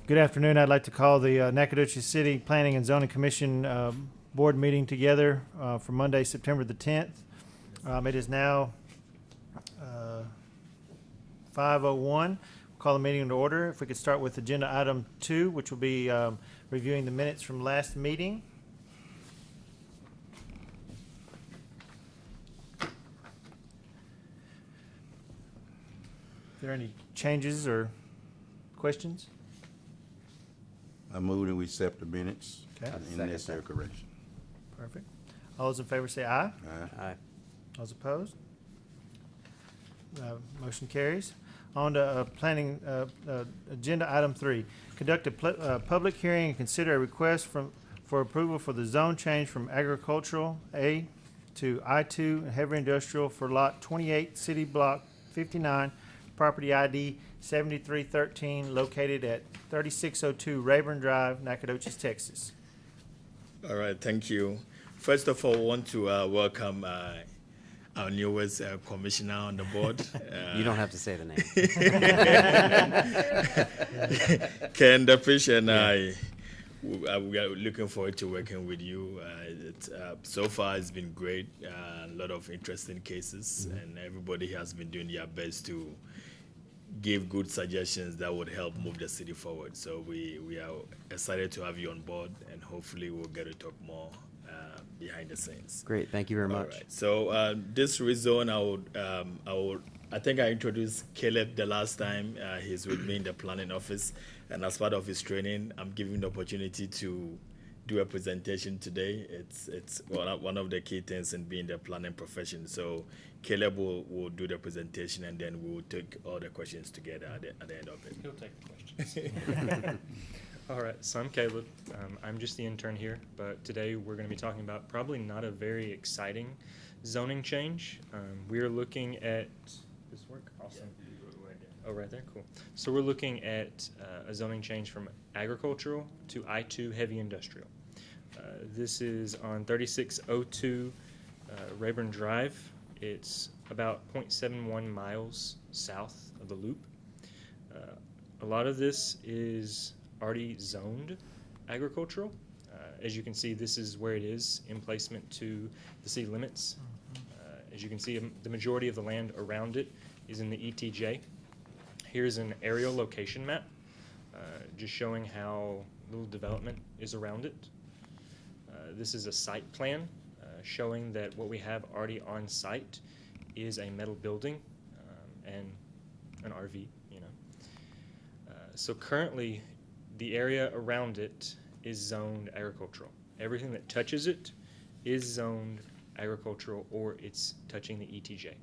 Good afternoon. I'd like to call the Nacogdoches City Planning and Zoning Commission board meeting together for Monday, September the 10th. It is now 5:01. Call the meeting into order. If we could start with agenda item 2, which will be reviewing the minutes from last meeting. Are there any changes or questions? I move that we accept the minutes Okay. and necessary correction. Perfect. All those in favor say aye. Aye. Aye. Those opposed? Motion carries. On to planning, agenda item 3. Conduct a public hearing and consider a request for approval for the zone change from agricultural A to I2 heavy industrial for lot 28, city block 59, property ID 7313, located at 3602 Rayburn Drive, Nacogdoches, Texas. All right, thank you. First of all, I want to welcome our newest commissioner on the board. You don't have to say the name. Ken Dafish and we are looking forward to working with you. So far, it's been great. A lot of interesting cases, and everybody has been doing their best to give good suggestions that would help move the city forward. So we are excited to have you on board, and hopefully we'll get to talk more behind the scenes. Great, thank you very All much. right. So this rezone, I think I introduced Caleb the last time. He's with me in the planning office, and as part of his training, I'm giving him the opportunity to do a presentation today. It's one of the key things in being the planning profession. So Caleb will do the presentation, and then we will take all the questions together at the end of it. He'll take the questions. All right, so I'm Caleb. I'm just the intern here, but today we're going to be talking about probably not a very exciting zoning change. We're looking at, this work? Awesome. Oh, right there, cool. So we're looking at a zoning change from agricultural to I2 heavy industrial. This is on 3602 Rayburn Drive. It's about 0.71 miles south of the loop. A lot of this is already zoned agricultural. As you can see, this is where it is in placement to the city limits. As you can see, the majority of the land around it is in the ETJ. Here's an aerial location map, just showing how little development is around it. This is a site plan showing that what we have already on site is a metal building and an RV, you know. So currently, the area around it is zoned agricultural. Everything that touches it is zoned agricultural, or it's touching the ETJ.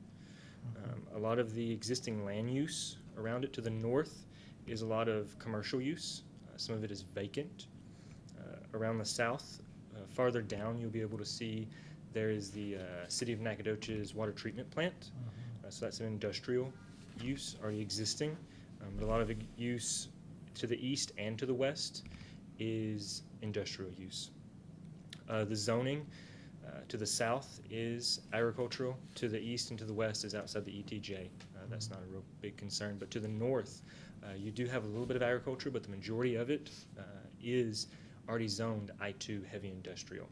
A lot of the existing land use around it to the north is a lot of commercial use. Some of it is vacant. Around the south, farther down, you'll be able to see there is the City of Nacogdoches water treatment plant. So that's an industrial use already existing. But a lot of use to the east and to the west is industrial use. The zoning to the south is agricultural. To the east and to the west is outside the ETJ. That's not a real big concern. But to the north, you do have a little bit of agriculture, but the majority of it is already zoned I2 heavy industrial.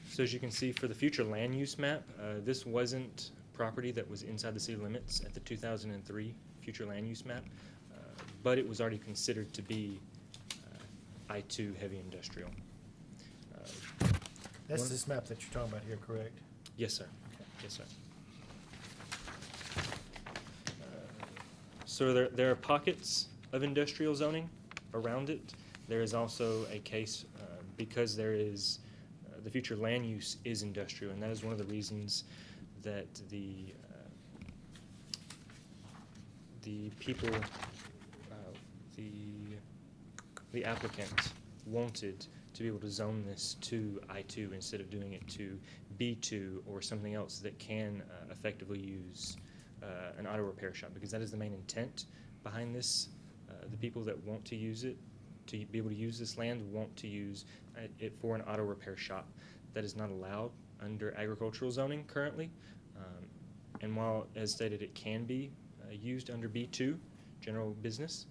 So as you can see, for the future land use map, this wasn't property that was inside the city limits at the 2003 future land use map, but it was already considered to be I2 heavy industrial. That's this map that you're talking about here, correct? Yes, sir. Okay. Yes, sir. So there are pockets of industrial zoning around it. There is also a case because there is the future land use is industrial, and that is one of the reasons that the people, the applicant wanted to be able to zone this to I2 instead of doing it to B2 or something else that can effectively use an auto repair shop, because that is the main intent behind this. The people that want to use it, to be able to use this land, want to use it for an auto repair shop. That is not allowed under agricultural zoning currently. And while, as stated, it can be used under B2, general business,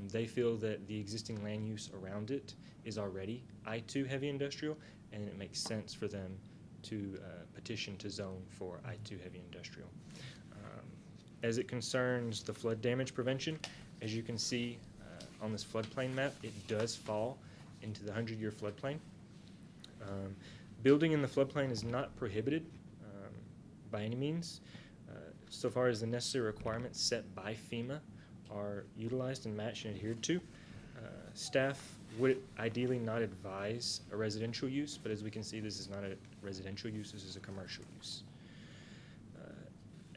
They feel that the existing land use around it is already I2 heavy industrial, and it makes sense for them to petition to zone for I2 heavy industrial. As it concerns the flood damage prevention, as you can see on this floodplain map, it does fall into the 100-year floodplain. Building in the floodplain is not prohibited by any means, so far as the necessary requirements set by FEMA are utilized and matched and adhered to. Staff would ideally not advise a residential use, but as we can see, this is not a residential use, this is a commercial use.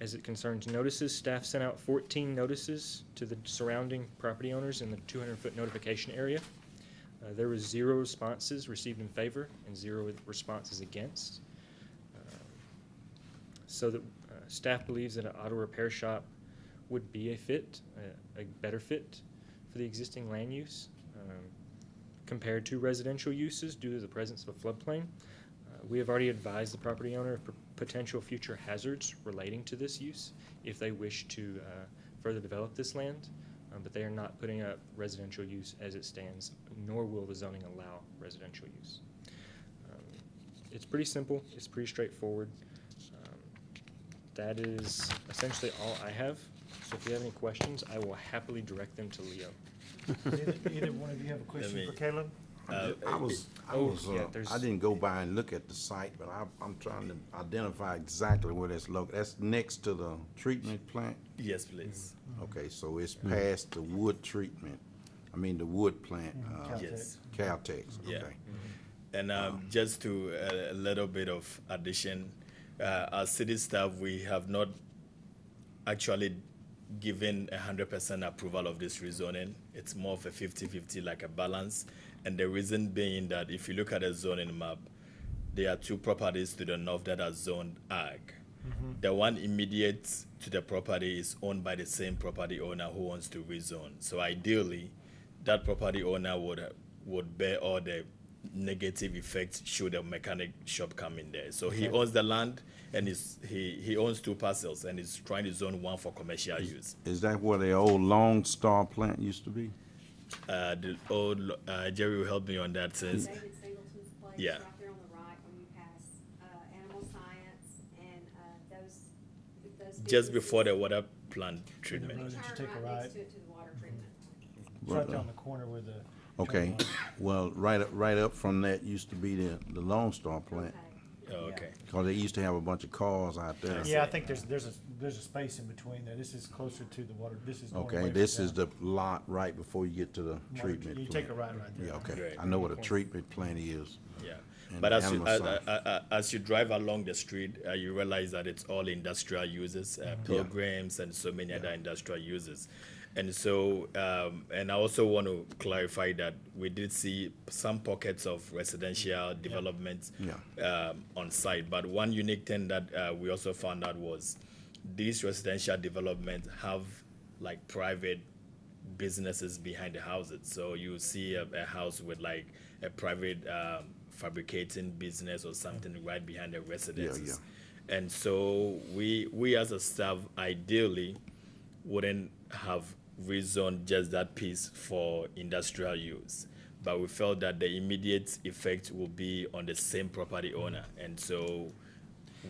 As it concerns notices, staff sent out 14 notices to the surrounding property owners in the 200-foot notification area. There was 0 responses received in favor and 0 responses against. So that staff believes that an auto repair shop would be a fit, a better fit for the existing land use compared to residential uses due to the presence of a floodplain. We have already advised the property owner of potential future hazards relating to this use if they wish to further develop this land, but they are not putting up residential use as it stands, nor will the zoning allow residential use. It's pretty simple, it's pretty straightforward. That is essentially all I have. So if you have any questions, I will happily direct them to Leo. Either one of you have a question me- for Caleb? there's- I didn't go by and look at the site, but I'm trying to identify exactly where that's located. That's next to the treatment plant? Yes, please. Okay, so it's past the wood treatment, the wood plant, Caltex. Yes. Caltex, Yeah. okay. And just to a little bit of addition, as city staff, we have not actually given 100% approval of this rezoning. It's more of a 50-50, like a balance. And the reason being that if you look at the zoning map, there are 2 properties to the north that are zoned ag. The one immediate to the property is owned by the same property owner who wants to rezone. So ideally, that property owner would bear all the negative effects should a mechanic shop come in there. So he owns the land, and he owns 2 parcels, and he's trying to zone one for commercial use. Is that where the old Lone Star plant used to be? The old Jerry will help me on that. Since David Singleton's place, Yeah. right there on the right when you pass Animal Science and those. just before the businesses. water plant treatment. Road. Turn Just take a right next right. to it to the water treatment. It's right there on the corner where the. Okay, well, right up from that used to be the Lone Star plant, Okay. Oh, okay. because they used to have a bunch of cars out there. Yeah, I think there's a space in between there. This is closer to the water, this is going away Okay, from this is town. the lot right before you get to the Water- treatment You plant. take a right there. Yeah, okay, Right. I know what a treatment plant is. Yeah, And but as you, animal as you drive along the street, you realize that it's all industrial uses, pilgrims, and so many other industrial uses. And so, and I also want to clarify that we did see some pockets of residential development on site. But one unique thing that we also found out was these residential developments have like private businesses behind the houses. So you see a house with like a private fabricating business or something right behind the residences. And so we as a staff ideally wouldn't have rezoned just that piece for industrial use, but we felt that the immediate effect will be on the same property owner, and so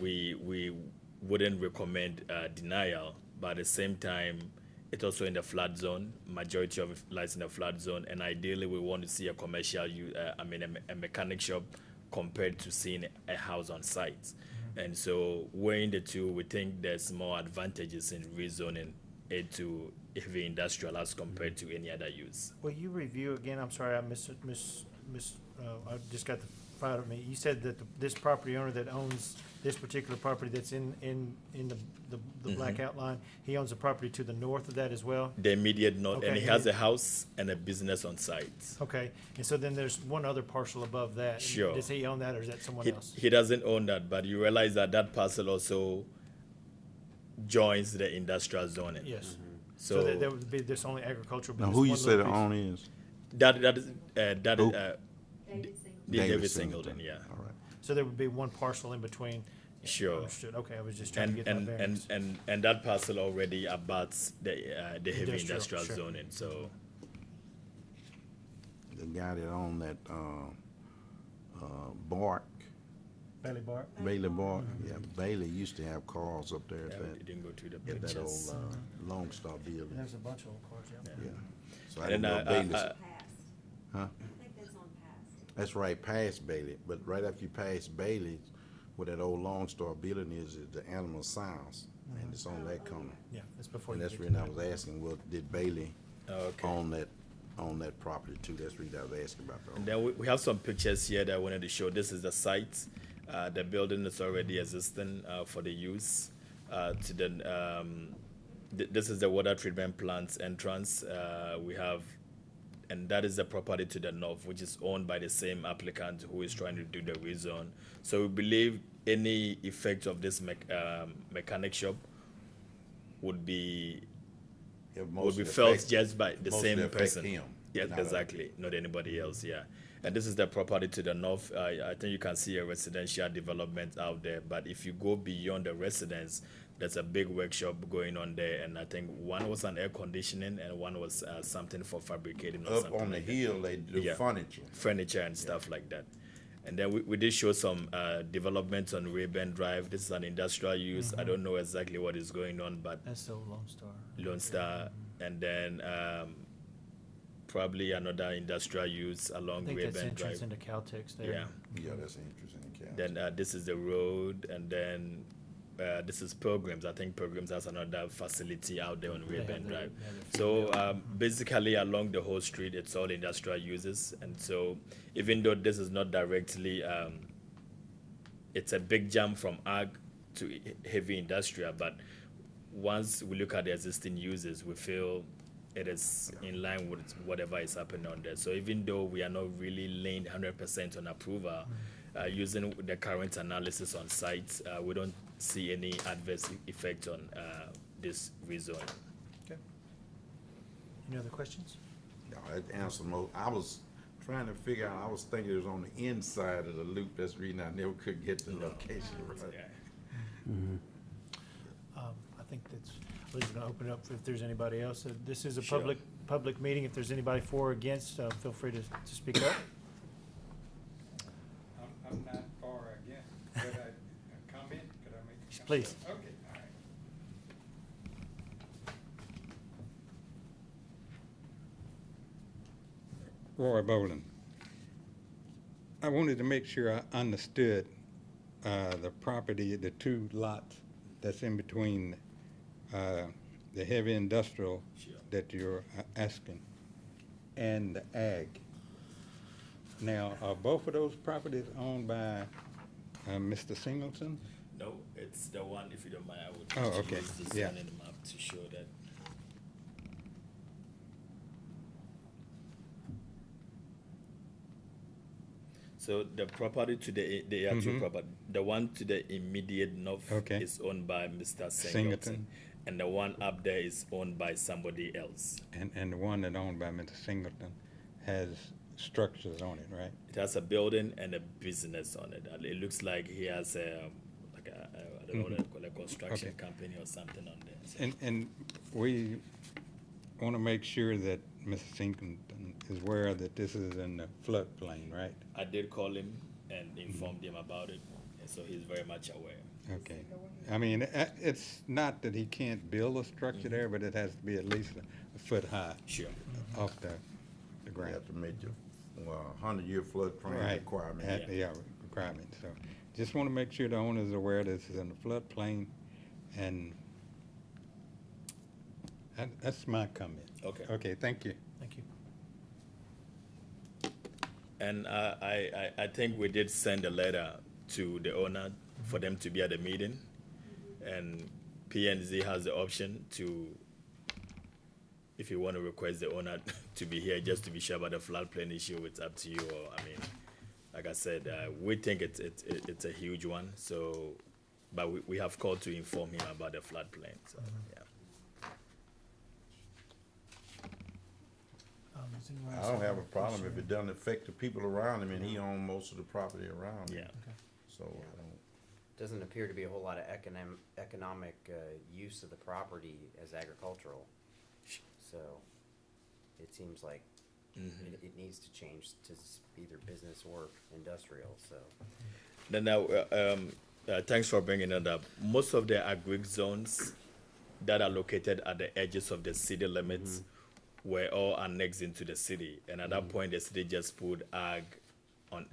we wouldn't recommend denial, but at the same time it's also in the flood zone. Majority of it lies in the flood zone, and ideally we want to see a commercial a mechanic shop compared to seeing a house on site. And so weighing the two, we think there's more advantages in rezoning it to heavy industrial as compared to any other use. Will you review again, I'm sorry, I I just got the file of me. You said that this property owner that owns this particular property that's in the black outline, he owns a property to the north of that as well? The immediate north, and Okay, he has a house and a business on site. Okay, and so then there's one other parcel above that. Sure. Does he own that, or is that someone else? He doesn't own that, but you realize that that parcel also joins the industrial zoning. Yes. So there would be this only agricultural. but Now, just who you one say the little piece. owner is? that is Who? David Singleton. David Singleton, yeah. All right. So there would be one parcel in between. Sure. Understood. Okay, I was just trying to And get my and, and bearings. and that parcel already abuts the heavy industrial Sure. zoning. So the guy that owned that, Bark, Bailey Bart. Bailey Bark, yeah, Bailey used to have cars up there Yeah, at we that, didn't go through the at that old, pictures. Lone Star building, There's a bunch of old cars, yeah. yeah. So I And don't know then, if Bailey's, Past. huh? I think that's on past. That's right past Bailey, but right after you pass Bailey, where that old Lone Star building is the Animal Science, and it's on that corner. Yeah, that's before And you that's get the to reason I was asking, well, did Bailey Oh, okay. own that property too? That's the reason I was asking about And that. then we have some pictures here that I wanted to show. This is the site. The building is already existing for the use. To the this is the water treatment plant's entrance. We have, and that is the property to the north, which is owned by the same applicant who is trying to do the rezone. So we believe any effect of this mechanic shop would be It would mostly be felt affect- just by the mostly same affect person. him, Yeah, not us. exactly. Not anybody else. Yeah. And this is the property to the north. I think you can see a residential development out there. But if you go beyond the residence, there's a big workshop going on there. And I think one was an air conditioning and one was something for fabricating or Up something on the like that. hill, they do Yeah. Furniture and stuff like that. And then we did show some development on Rayburn Drive. This is an industrial use. I don't know exactly what is going on, but That's the old Lone Star. Lone Star, and then probably another industrial use I along think that's Rayburn entrance Drive. into Caltex there. Yeah. Yeah, that's interesting. Cal. Then this is the road, and then this is Pilgrims. I think Pilgrims has another facility out there on They have Rayburn their- Drive. they have their So basically, along the whole street, it's all industrial uses, and so even though this is not directly, it's a big jump from ag to heavy industrial, but once we look at the existing uses, we feel it is in line with whatever is happening on there. So even though we are not really laying 100% on approval, using the current analysis on sites, we don't see any adverse effect on this rezone. Okay. Any other questions? No, that answered most. I was trying to figure out. I was thinking it was on the inside of the loop. That's the reason I never could get the location right. Yeah. I think that's, we're just gonna open it up if there's anybody else. This is a Sure. public meeting. If there's anybody for or against, feel free to speak up. I'm not for or against. Could I comment? Could I make a comment? Please. Okay, all right. Roy Bowling. I wanted to make sure I understood the property, the two lots that's in between the heavy industrial Sure. that you're asking and the ag. Now, are both of those properties owned by Mr. Singleton? No, it's the one, if you don't mind, I would Oh, just okay. use this Yeah. one in the map to show that. So the property to the are two Mhm. property. The one to the immediate north Okay. is owned by Mr. Singleton. Singleton, and the one up there is owned by somebody else. And the one that owned by Mr. Singleton has structures on it, right? It has a building and a business on it. And it looks like he has a like I don't know what they call a construction Okay. company or something on there. So- And we want to make sure that Mr. Singleton is aware that this is in the floodplain, right? I did call him and informed him about it, and so he's very much aware. Okay. I mean, it's not that he can't build a structure there, but it has to be at least a foot high Sure. off the You ground. have to meet your 100-year floodplain Right. requirement. Yeah, requirement. So just want to make sure the owner is aware this is in the floodplain, and that's my comment. Okay. Okay, thank you. Thank you. And I think we did send a letter to the owner for them to be at the meeting, and P&Z has the option to, if you want to request the owner to be here just to be sure about the floodplain issue, it's up to you. Or I mean, like I said, we think it's a huge one. So, but we have called to inform him about the floodplain. So yeah. Does anyone I else don't have a question? problem if it doesn't affect the people around him, and he owns most of the property around him. Yeah. So I don't. Doesn't appear to be a whole lot of economic use of the property as agricultural. So it seems like It needs to change to either business or industrial, so. Then now, thanks for bringing it up. Most of the agri zones that are located at the edges of the city limits were all annexed into the city, and at that point, the city just put ag on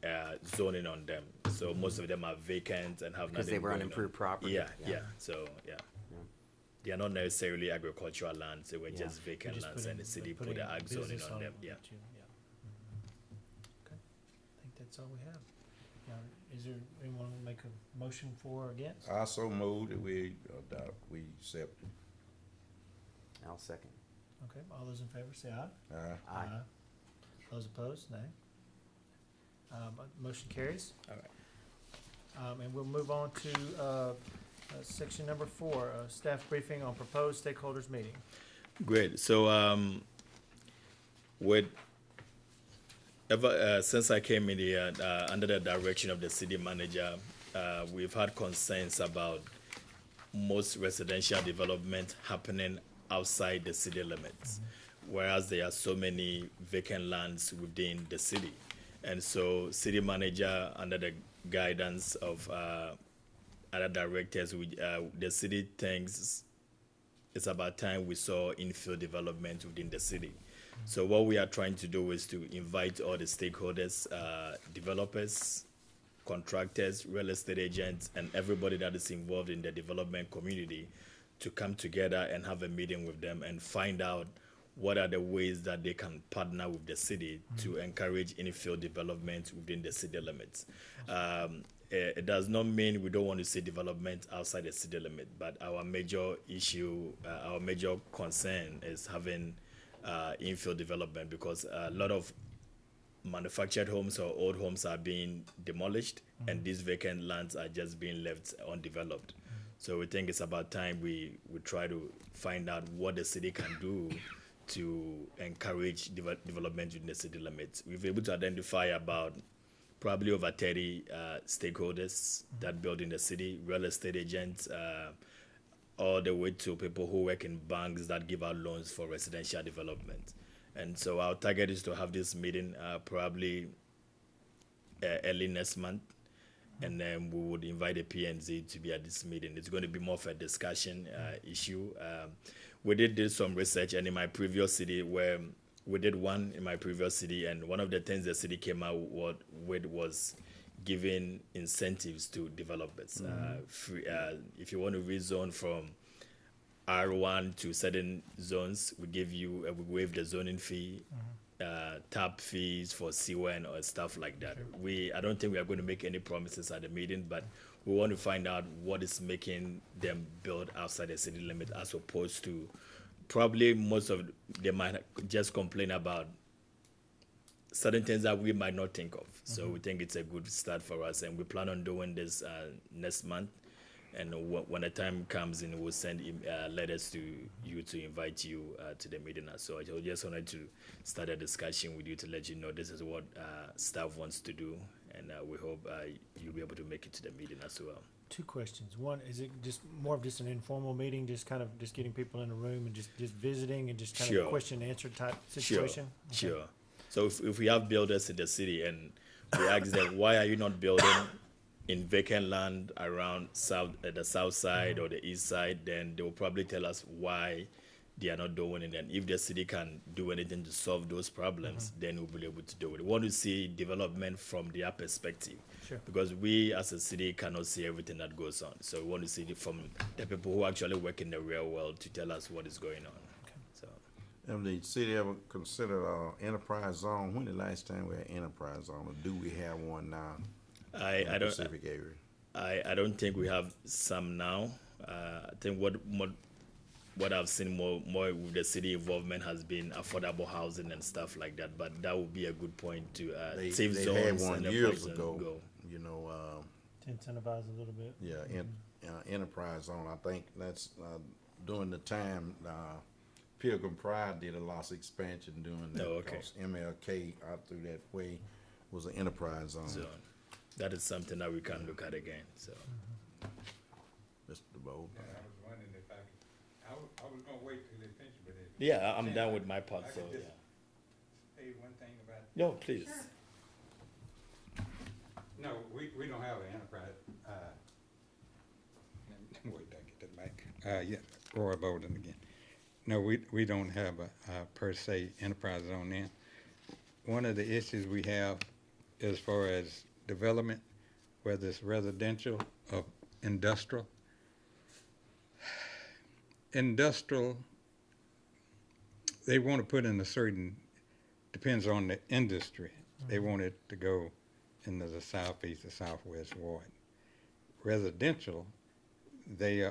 zoning on them. So most of them are vacant and have Because nothing they were going unimproved on. property. Yeah, Yeah. yeah. So they are not necessarily agricultural lands. They were Yeah. just vacant Just lands, and the city put the ag zoning on them. Yeah. Okay, I think that's all we have. Now, is there anyone want to make a motion for or against? I so moved that we adopt, we accept it. I'll second. Okay, all those in favor say aye. Aye. Those opposed, nay. Motion carries. All right. And we'll move on to section number 4, staff briefing on proposed stakeholders meeting. Great. So, since I came in here under the direction of the city manager, we've had concerns about most residential development happening outside the city limits, whereas there are so many vacant lands within the city. And so, city manager, under the guidance of other directors, the city thinks it's about time we saw infill development within the city. So what we are trying to do is to invite all the stakeholders, developers, contractors, real estate agents, and everybody that is involved in the development community to come together and have a meeting with them and find out what are the ways that they can partner with the city to encourage infill development within the city limits. It does not mean we don't want to see development outside the city limit, but our major issue, our major concern is having infill development, because a lot of manufactured homes or old homes are being demolished, and these vacant lands are just being left undeveloped. So we think it's about time we try to find out what the city can do to encourage development within the city limits. We've been able to identify about probably over 30 stakeholders that build in the city, real estate agents, all the way to people who work in banks that give out loans for residential development. And so our target is to have this meeting probably early next month, and then we would invite the PNZ to be at this meeting. It's going to be more of a discussion issue. We did some research, and in my previous city, where we did one in my previous city, and one of the things the city came out with was giving incentives to developers. If you want to rezone from R1 to certain zones, we give you, we waive the zoning fee, tap fees for C1 or stuff like that. I don't think we are going to make any promises at the meeting, but we want to find out what is making them build outside the city limit, as opposed to probably most of them might just complain about certain things that we might not think of. So we think it's a good start for us, and we plan on doing this next month. And when the time comes in, we'll send letters to you to invite you to the meeting. So I just wanted to start a discussion with you to let you know this is what staff wants to do, and we hope you'll be able to make it to the meeting as well. 2 questions. One, is it just more of just an informal meeting, just getting people in a room and just visiting and just kind of Sure. question and answer type situation? Sure, sure. So if we have builders in the city and we ask them, why are you not building in vacant land around the south side or the east side, then they will probably tell us why they are not doing it. And if the city can do anything to solve those problems, then we'll be able to do it. We want to see development from their perspective. Sure. Because we as a city cannot see everything that goes on. So we want to see it from the people who actually work in the real world to tell us what is going on. So Have the city ever considered enterprise zone? When the last time we had enterprise zone, or do we have one now? I in the don't Pacific area. I don't think we have some now. I think what I've seen more with the city involvement has been affordable housing and stuff like that. But that would be a good point to They safe had zones one and a years place to ago. go. You know, To incentivize a little bit. enterprise zone. I think that's during the time Pilgrim Pride did a lot of expansion doing that. Oh, okay. because MLK out through that way was an enterprise zone. So that is something that we can look at again. So Mr. DeBoe. Yeah, I was wondering if I was gonna wait till they finish, but if yeah, I'm done with my part. I So could just yeah. say one No, please. No, we don't have an enterprise, wait, I get that back. Yeah, Roy Bowden again. No, we don't have a per se enterprise zone there. One of the issues we have as far as development, whether it's residential or industrial. Industrial, they want to put in a certain, depends on the industry. They want it to go into the southeast or southwest ward. Residential, they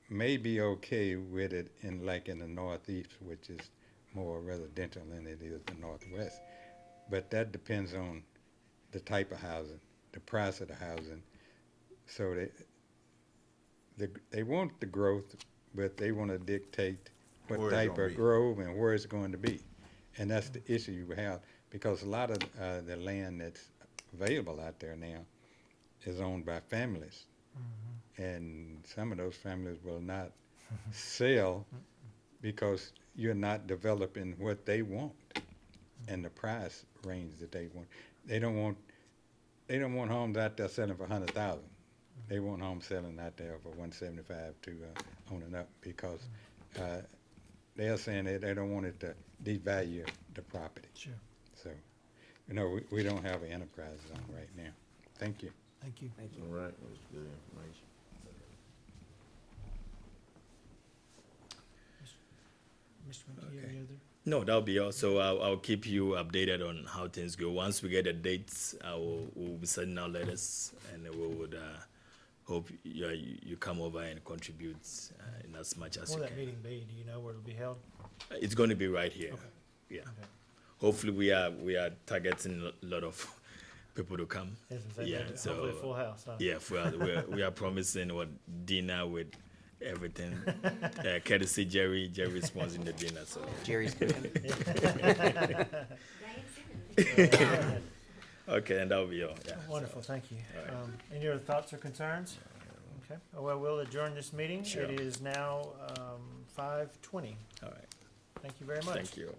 may be okay with it in like in the northeast, which is more residential than it is the northwest. But that depends on the type of housing, the price of the housing. So they want the growth, but they want to dictate what Where it's type gonna of be. growth and where it's going to be. And that's the issue you have, because a lot of the land that's available out there now is owned by families. And some of those families will not sell because you're not developing what they want and the price range that they want. They don't want homes out there selling for 100,000. They want homes selling out there for 175 to on and up, because they're saying they don't want it to devalue the property. Sure. So, we don't have an enterprise zone right now. Thank you. Thank you. Thank you. All right, that's good information. Mr. McKee, any other? No, that'll be all. So I'll keep you updated on how things go. Once we get the dates, we'll be sending out letters, and we would hope you come over and contribute in as much as Where you will that can. meeting be? Do you know where it'll be held? It's going to be right here. Okay. Yeah. Okay. Hopefully, we are targeting a lot of people to come. Yes, and say Yeah, maybe so- hopefully a full house, huh? Yeah, we are promising what dinner with everything. Courtesy Jerry sponsoring the dinner. So Jerry's cooking. Dancing. okay, and that'll be all. Yeah. Wonderful, thank you. All right. Any other thoughts or concerns? Okay, well, we'll adjourn this meeting. Sure. It is now 5:20. All right. Thank you very much. Thank you.